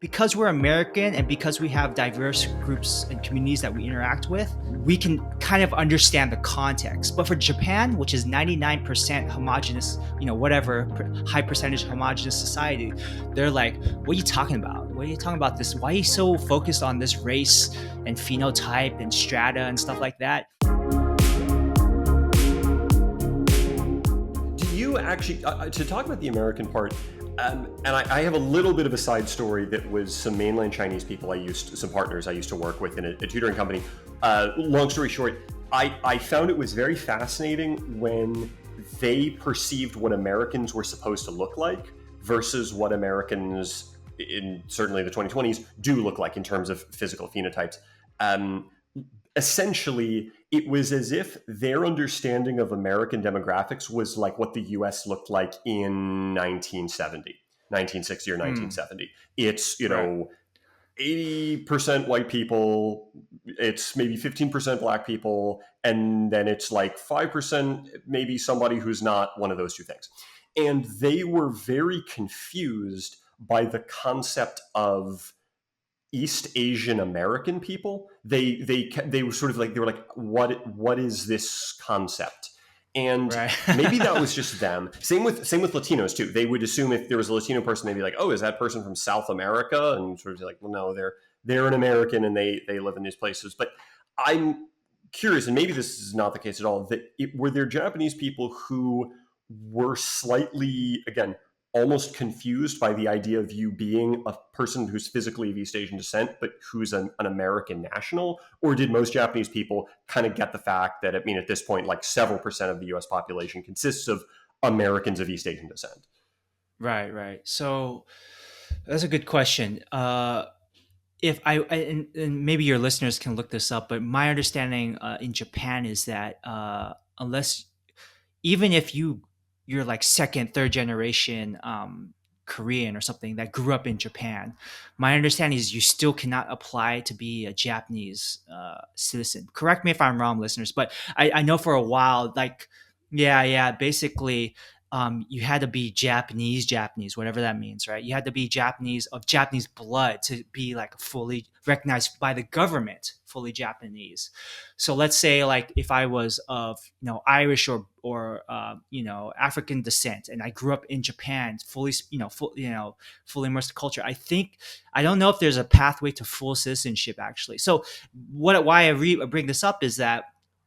because we're American and because we have diverse groups and communities that we interact with, we can kind of understand the context. But for Japan, which is 99% homogenous, whatever high percentage homogenous society, they're like, what are you talking about? What are you talking about this? Why are you so focused on this race and phenotype and strata and stuff like that? Do you actually, to talk about the American part, and I have a little bit of a side story that was some mainland Chinese people some partners I used to work with in a tutoring company. Long story short, I found it was very fascinating when they perceived what Americans were supposed to look like versus what Americans in certainly the 2020s do look like in terms of physical phenotypes. Um, Essentially, it was as if their understanding of American demographics was like what the US looked like in 1960 or Hmm. 1970. It's, Right. 80% white people, it's maybe 15% black people, and then it's like 5% maybe somebody who's not one of those two things. And they were very confused by the concept of East Asian American people. They were sort of like, they were like, what is this concept? And Right. maybe that was just them. Same with Latinos too. They would assume if there was a Latino person, they'd be like, oh, is that person from South America? And sort of like, well, no, they're an American and they live in these places. But I'm curious, and maybe this is not the case at all, were there Japanese people who were slightly, again, almost confused by the idea of you being a person who's physically of East Asian descent, but who's an American national? Or did most Japanese people kind of get the fact that, I mean, at this point, like several percent of the US population consists of Americans of East Asian descent? Right. Right. So that's a good question. If and maybe your listeners can look this up, but my understanding in Japan is that unless even if you're like second, third generation Korean or something that grew up in Japan, my understanding is you still cannot apply to be a Japanese citizen. Correct me if I'm wrong, listeners, but I know for a while, like, yeah, basically, you had to be Japanese, whatever that means, right? You had to be Japanese of Japanese blood to be like fully recognized by the government, fully Japanese. So let's say like if I was of Irish or African descent, and I grew up in Japan, fully immersed in culture. I don't know if there's a pathway to full citizenship actually. So why I bring this up is that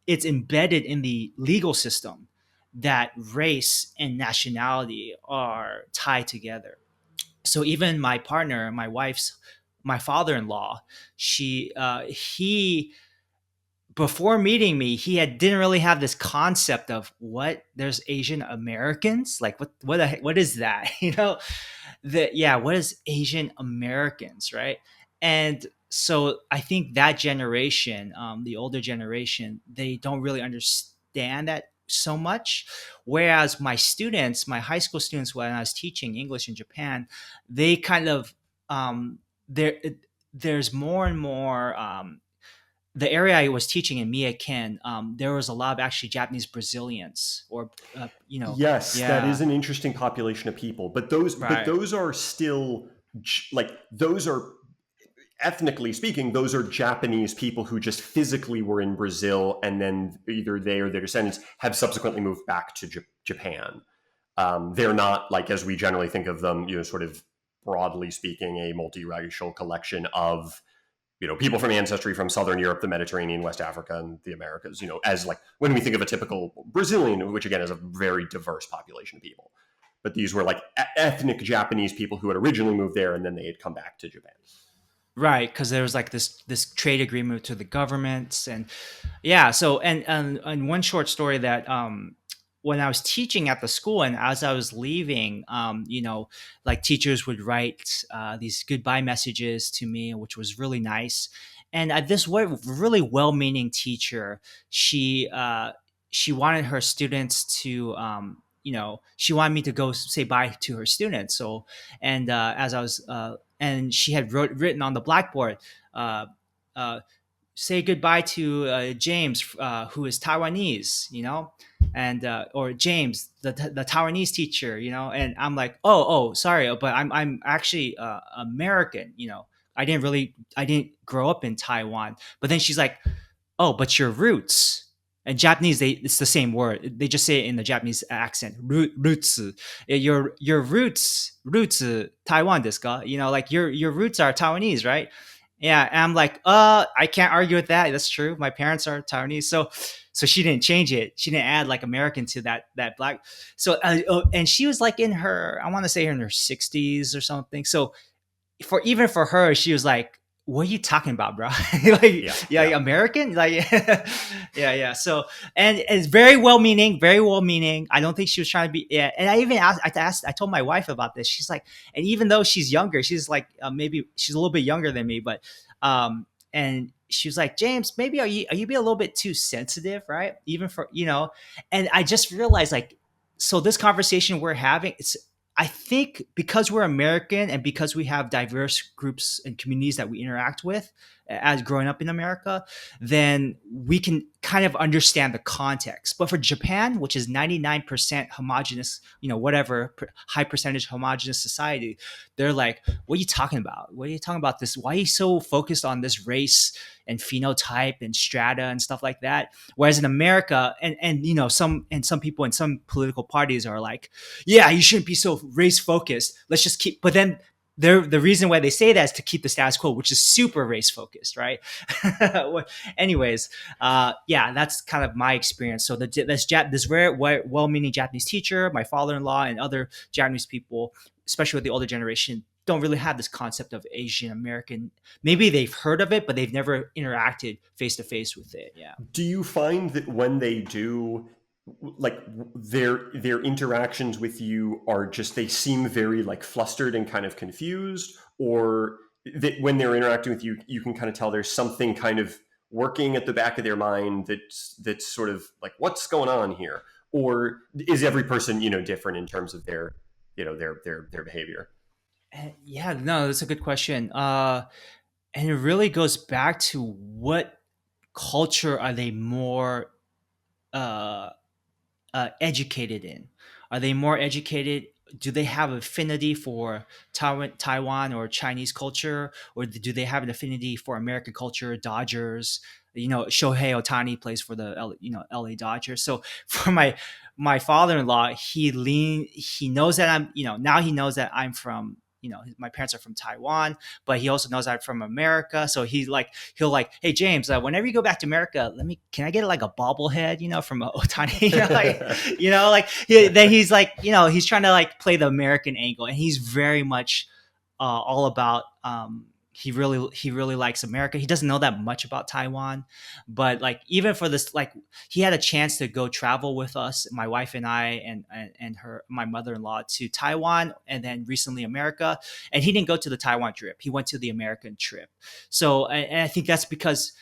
it's embedded in the legal system that race and nationality are tied together. So even my partner, my father-in-law, he before meeting me, didn't really have this concept of what there's Asian Americans, like what is that? What is Asian Americans, right? And so I think that generation, the older generation, they don't really understand that so much. Whereas my high school students, when I was teaching English in Japan, they kind of there there's more and more the area I was teaching in Miyaken, there was a lot of actually Japanese Brazilians, or Yes, that is yeah, an interesting population of people, but right, those are still like those are ethnically speaking, those are Japanese people who just physically were in Brazil, and then either they or their descendants have subsequently moved back to Japan. They're not like, as we generally think of them, sort of broadly speaking, a multiracial collection of people from ancestry from Southern Europe, the Mediterranean, West Africa, and the Americas. As like when we think of a typical Brazilian, which again is a very diverse population of people. But these were like ethnic Japanese people who had originally moved there and then they had come back to Japan. right, because there was like this trade agreement to the governments, and yeah. So and one short story that when I was teaching at the school and as I was leaving, like teachers would write these goodbye messages to me, which was really nice. And this really well-meaning teacher, she wanted her students to, she wanted me to go say bye to her students. So, and as I was, and she had written on the blackboard, uh, uh, say goodbye to James, who is Taiwanese, and or James, the Taiwanese teacher, and I'm like, oh, sorry, but I'm actually American. I didn't grow up in Taiwan. But then she's like, oh, but your roots. And Japanese, it's the same word. They just say it in the Japanese accent. Roots. Your roots, Taiwan desu ka? Like your roots are Taiwanese, right? Yeah, and I'm like, I can't argue with that. That's true. My parents are Taiwanese, so she didn't change it. She didn't add like American to that black. So and she was like in her, I want to say in her 60s or something. So even for her, she was like, "What are you talking about, bro? Like, Yeah, yeah, yeah. American, like, yeah." So, and it's very well meaning, very well meaning. I don't think she was trying to be. Yeah, and I even I told my wife about this. She's like, and even though she's younger, she's like, maybe she's a little bit younger than me, but, and she was like, James, maybe are you being a little bit too sensitive, right? Even for and I just realized like, so this conversation we're having, I think because we're American and because we have diverse groups and communities that we interact with as growing up in America, then we can kind of understand the context. But for Japan, which is 99% homogenous, whatever high percentage homogenous society, they're like, what are you talking about? What are you talking about this? Why are you so focused on this race and phenotype and strata and stuff like that? Whereas in America, and some people in some political parties are like, yeah, you shouldn't be so race focused. Let's just keep. But then the reason why they say that is to keep the status quo, which is super race focused, right? Anyways, yeah, that's kind of my experience. So this very well-meaning Japanese teacher, my father-in-law, and other Japanese people, especially with the older generation, don't really have this concept of Asian American. Maybe they've heard of it, but they've never interacted face to face with it. Yeah. Do you find that when they do, like their interactions with you are just they seem very like flustered and kind of confused, or that when they're interacting with you, you can kind of tell there's something kind of working at the back of their mind that's sort of like what's going on here, or is every person different in terms of their their behavior? Yeah, no, that's a good question. And it really goes back to what culture are they more uh, educated in? Are they more educated? Do they have affinity for Taiwan or Chinese culture, or do they have an affinity for American culture? Dodgers, Shohei Otani plays for the LA Dodgers. So for my father-in-law, he knows that I'm now he knows that I'm from my parents are from Taiwan, but he also knows I'm from America. So he'll like, hey James, whenever you go back to America, can I get like a bobblehead, from Otani, then he's like, he's trying to like play the American angle, and he's very much all about. He really likes America. He doesn't know that much about Taiwan, but like even for this, like he had a chance to go travel with us, my wife and I, and my mother-in-law to Taiwan, and then recently America. And he didn't go to the Taiwan trip; he went to the American trip. So, and I think that's because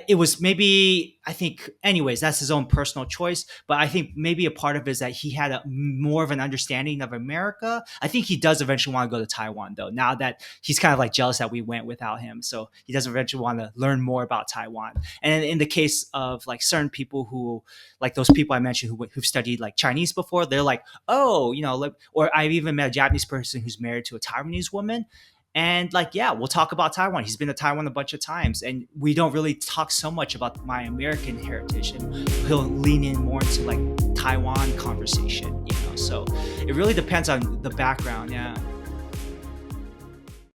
it was maybe, I think, anyways, that's his own personal choice. But I think maybe a part of it is that he had more of an understanding of America. I think he does eventually want to go to Taiwan, though, now that he's kind of like jealous that we went without him. So he does eventually want to learn more about Taiwan. And in the case of like certain people who, like those people I mentioned who've studied like Chinese before, they're like, oh, like, or I've even met a Japanese person who's married to a Taiwanese woman. And like, yeah, we'll talk about Taiwan. He's been to Taiwan a bunch of times, and we don't really talk so much about my American heritage. And he'll lean in more into like Taiwan conversation. So it really depends on the background. Yeah.